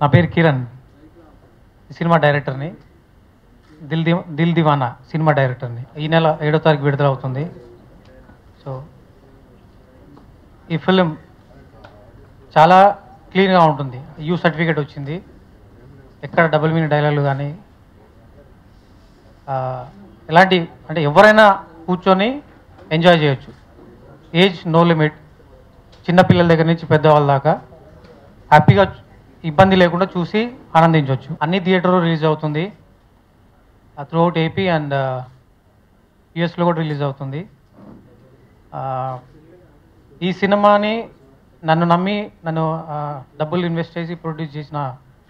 నా పేరు కిరణ్, సినిమా డైరెక్టర్ని. దిల్ దివానా సినిమా డైరెక్టర్ని. ఈ నెల 7వ తారీఖు విడుదల అవుతుంది. సో ఈ ఫిలిం చాలా క్లీన్గా ఉంటుంది. యూ సర్టిఫికేట్ వచ్చింది. ఎక్కడ డబుల్ మీనింగ్ డైలాగులు కానీ ఎలాంటి అంటే ఎవరైనా కూర్చొని ఎంజాయ్ చేయొచ్చు. ఏజ్ నో లిమిట్, చిన్నపిల్లల దగ్గర నుంచి పెద్దవాళ్ళ దాకా హ్యాపీగా ఇబ్బంది లేకుండా చూసి ఆనందించవచ్చు. అన్ని థియేటర్లో రిలీజ్ అవుతుంది. త్రూఅవుట్ ఏపీ అండ్ యుఎస్లో కూడా రిలీజ్ అవుతుంది. ఈ సినిమాని నన్ను నమ్మి డబ్బులు ఇన్వెస్ట్ చేసి ప్రొడ్యూస్ చేసిన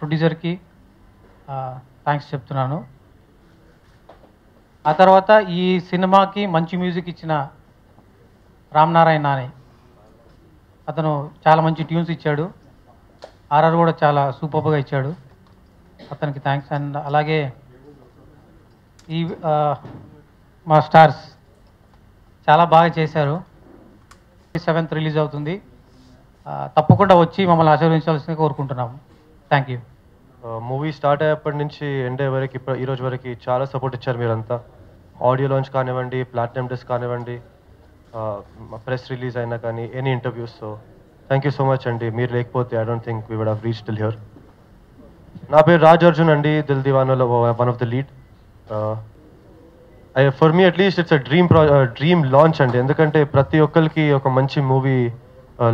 ప్రొడ్యూసర్కి థ్యాంక్స్ చెప్తున్నాను. ఆ తర్వాత ఈ సినిమాకి మంచి మ్యూజిక్ ఇచ్చిన రామ్ నారాయణ అని అతను చాలా మంచి ట్యూన్స్ ఇచ్చాడు. ఆర్ఆర్ కూడా చాలా సూపర్గా ఇచ్చాడు. అతనికి థ్యాంక్స్. అండ్ అలాగే ఈ మా స్టార్స్ చాలా బాగా చేశారు. 7th రిలీజ్ అవుతుంది. తప్పకుండా వచ్చి మమ్మల్ని ఆశీర్వదించాల్సిందిగా కోరుకుంటున్నాము. Thank you. మూవీ స్టార్ట్ అయ్యేప్పటి నుంచి ఎండ్ అయ్యే వరకు ఈ రోజు వరకు చాలా సపోర్ట్ ఇచ్చారు మీరంతా. ఆడియో లాంచ్ కానివ్వండి, ప్లాటినం డిస్క్ కానివ్వండి, ప్రెస్ రిలీజ్ అయినా కానీ, any interviews. So thank you so much అండి. మీరు లేకపోతే I don't think we would have reached till here. నా పేరు రాజ్ అర్జున్ అండి, దిల్ దివానాలో one of the lead. For me at least it's dream launch అండి. ఎందుకంటే ప్రతి ఒక్కరికి ఒక మంచి మూవీ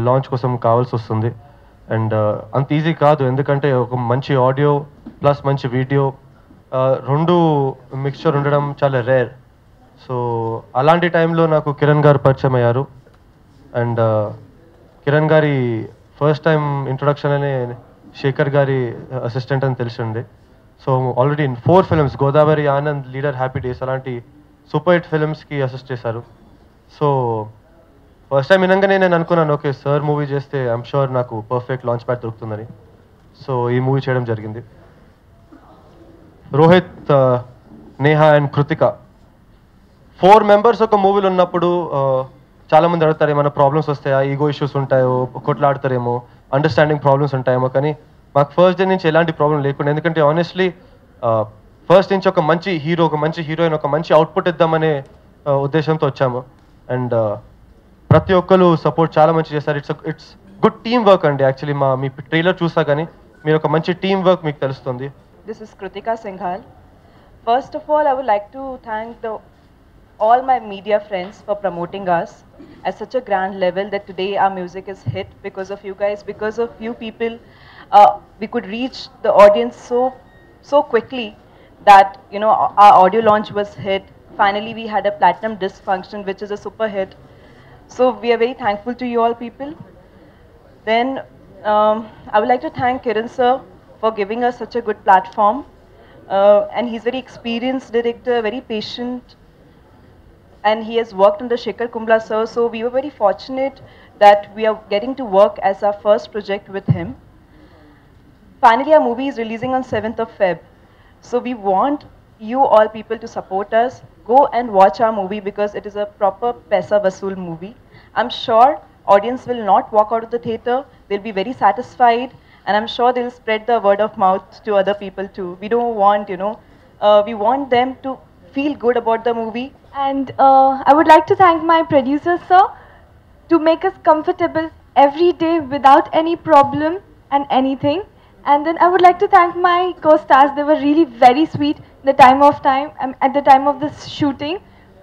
లాంచ్ కోసం కావాల్సి వస్తుంది. అండ్ అంత ఈజీ కాదు, ఎందుకంటే ఒక మంచి ఆడియో ప్లస్ మంచి వీడియో రెండు మిక్స్చర్ ఉండడం చాలా రేర్. సో అలాంటి టైంలో నాకు కిరణ్ గారు పరిచయం అయ్యారు. అండ్ కిరణ్ గారి ఫస్ట్ టైం ఇంట్రొడక్షన్ అనే శేఖర్ గారి అసిస్టెంట్ అని తెలిసింది. So already 4 films, Godavari, Anand, leader, happy days అలాంటి సూపర్ హిట్ ఫిల్మ్స్కి అసిస్ట్ చేశారు. సో ఫస్ట్ టైం వినంగానే నేను అనుకున్నాను, ఓకే సార్ మూవీ చేస్తే ఐఎమ్ షూర్ నాకు పర్ఫెక్ట్ లాంచ్ ప్యాడ్ దొరుకుతుందని. సో ఈ మూవీ చేయడం జరిగింది. రోహిత్, నేహా అండ్ కృతిక 4 మెంబర్స్ ఒక మూవీలో ఉన్నప్పుడు చాలామంది అడుగుతారు ఏమైనా ప్రాబ్లమ్స్ వస్తాయా, ఈగో ఇష్యూస్ ఉంటాయో, కొట్లాడతారేమో, అండర్స్టాండింగ్ ప్రాబ్లమ్స్ ఉంటాయేమో. కానీ మాకు ఫస్ట్ డే నుంచి ఎలాంటి ప్రాబ్లం లేకుండా, ఎందుకంటే ఆనెస్ట్లీ ఫస్ట్ నుంచి ఒక మంచి హీరో, ఒక మంచి హీరోయిన్, ఒక మంచి అవుట్పుట్ ఇద్దామనే ఉద్దేశంతో వచ్చాము. అండ్ ప్రతి ఒక్కరు సపోర్ట్ చాలా మంచి చేస్తారు. ఇట్స్ గుడ్ టీమ్ వర్క్ అండి. యాక్చువల్లీ మీ ట్రైలర్ చూసా కానీ మీరు ఒక మంచి టీమ్ వర్క్ మీకు తెలుస్తుంది. This is Kritika Singhal. First of all, I would like to thank all my media friends for promoting us at such a grand level that today our music is hit because of you guys, because of you people. We could reach the audience so quickly that our audio launch was hit. Finally, we had a platinum disc function, which is a super hit. So we are very thankful to you all people. Then I would like to thank Kiran sir for giving us such a good platform. And he's very experienced director, very patient, and he has worked under Shekhar Kumla sir. So we were very fortunate that we are getting to work as our first project with him. Finally, our movie is releasing on 7th of Feb. So we want you all people to support us. Go and watch our movie because it is a proper Paisa Vasool movie. I'm sure audience will not walk out of the theatre. They'll be very satisfied, and I'm sure they'll spread the word of mouth to other people too. We don't want, we want them to feel good about the movie. And I would like to thank my producer sir to make us comfortable every day without any problem and anything. And then I would like to thank my co-stars. They were really very sweet at the time of this shooting,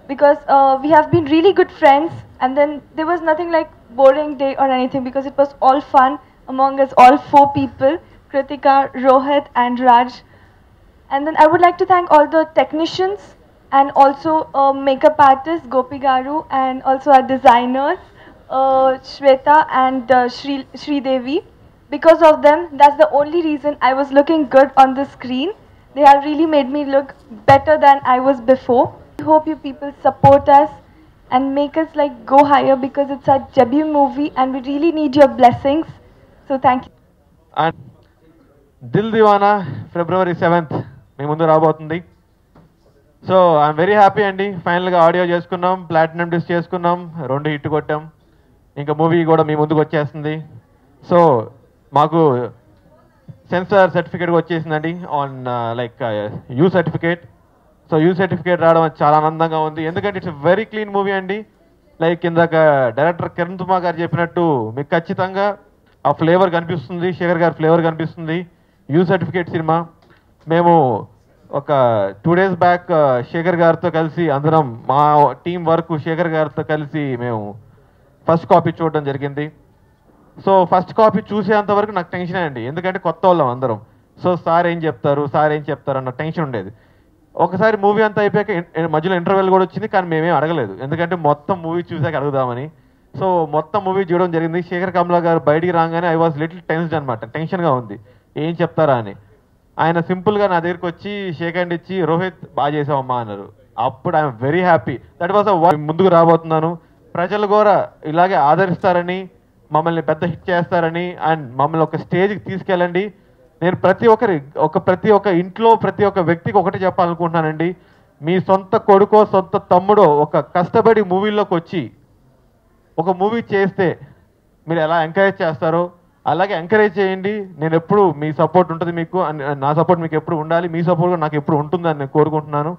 because we have been really good friends. And then there was nothing like boring day or anything, because it was all fun among us, all 4 people, Kritika, Rohit and Raj. And then I would like to thank all the technicians and also makeup artist Gopi Garu, and also our designers Shweta and Shri Devi. Because of them, that's the only reason I was looking good on the screen. They have really made me look better than I was before. I hope you people support us and make us like go higher, because it's our debut movie and we really need your blessings. So thank you. And Dil Diwana February 7th మీ ముందు రాబోతుంది. So I'm very happy అండి. ఫైనల్గా audio చేసుకున్నాం, platinum disc చేసుకున్నాం, 2 hit కొట్టాం. ఇంకా movie కూడా మీ ముందుకు వచ్చేస్తుంది. సో మాకు సెన్సార్ సర్టిఫికేట్ వచ్చేసిందండి on like you certificate. So you certificate రావడం చాలా ఆనందంగా ఉంది, ఎందుకంటే ఇట్స్ వెరీ క్లీన్ మూవీ అండి. లైక్ ఇందాక డైరెక్టర్ కిరణ్ తుమా గారు చెప్పినట్టు మీకు ఖచ్చితంగా ఆ ఫ్లేవర్ కనిపిస్తుంది, శేఖర్ గారి ఫ్లేవర్ కనిపిస్తుంది. యూ సర్టిఫికేట్ సినిమా మేము ఒక 2 days బ్యాక్ శేఖర్ గారితో కలిసి అందరం మా టీం వరకు శేఖర్ గారితో కలిసి మేము ఫస్ట్ కాపీ చూడడం జరిగింది. సో ఫస్ట్ కాపీ చూసేంత వరకు నాకు టెన్షన్ అండి, ఎందుకంటే కొత్త వాళ్ళం అందరం. సో సార్ ఏం చెప్తారు అన్న టెన్షన్ ఉండేది. ఒకసారి మూవీ అంతా అయిపోయాక మధ్యలో ఇంటర్వెల్ కూడా వచ్చింది, కానీ మేమేం అడగలేదు, ఎందుకంటే మొత్తం మూవీ చూసాక అడుగుదామని. సో మొత్తం మూవీ చూడడం జరిగింది. శేఖర్ కమలా గారు బయటికి రాగానే ఐ వాజ్ లిటిల్ టెన్స్డ్ అనమాట, టెన్షన్గా ఉంది ఏం చెప్తారా అని. ఆయన సింపుల్గా నా దగ్గరికి వచ్చి షేక్ హ్యాండ్ ఇచ్చి రోహిత్ బాగా చేసావమ్మా అన్నారు. అప్పుడు I'm very happy. That was ముందుకు రాబోతున్నాను, ప్రజలు కూడా ఇలాగే ఆదరిస్తారని, మమ్మల్ని పెద్ద హిట్ చేస్తారని, అండ్ మమ్మల్ని ఒక స్టేజ్కి తీసుకెళ్ళండి. నేను ప్రతి ఒక్క ఇంట్లో ప్రతి ఒక్క వ్యక్తికి ఒకటి చెప్పాలనుకుంటున్నానండి, మీ సొంత కొడుకో సొంత తమ్ముడో ఒక కష్టపడి మూవీలోకి వచ్చి ఒక మూవీ చేస్తే మీరు ఎలా ఎంకరేజ్ చేస్తారో అలాగే ఎంకరేజ్ చేయండి. నేను ఎప్పుడు మీ సపోర్ట్ ఉంటుంది మీకు, నా సపోర్ట్ మీకు ఎప్పుడు ఉండాలి, మీ సపోర్ట్ నాకు ఎప్పుడు ఉంటుందని నేను కోరుకుంటున్నాను.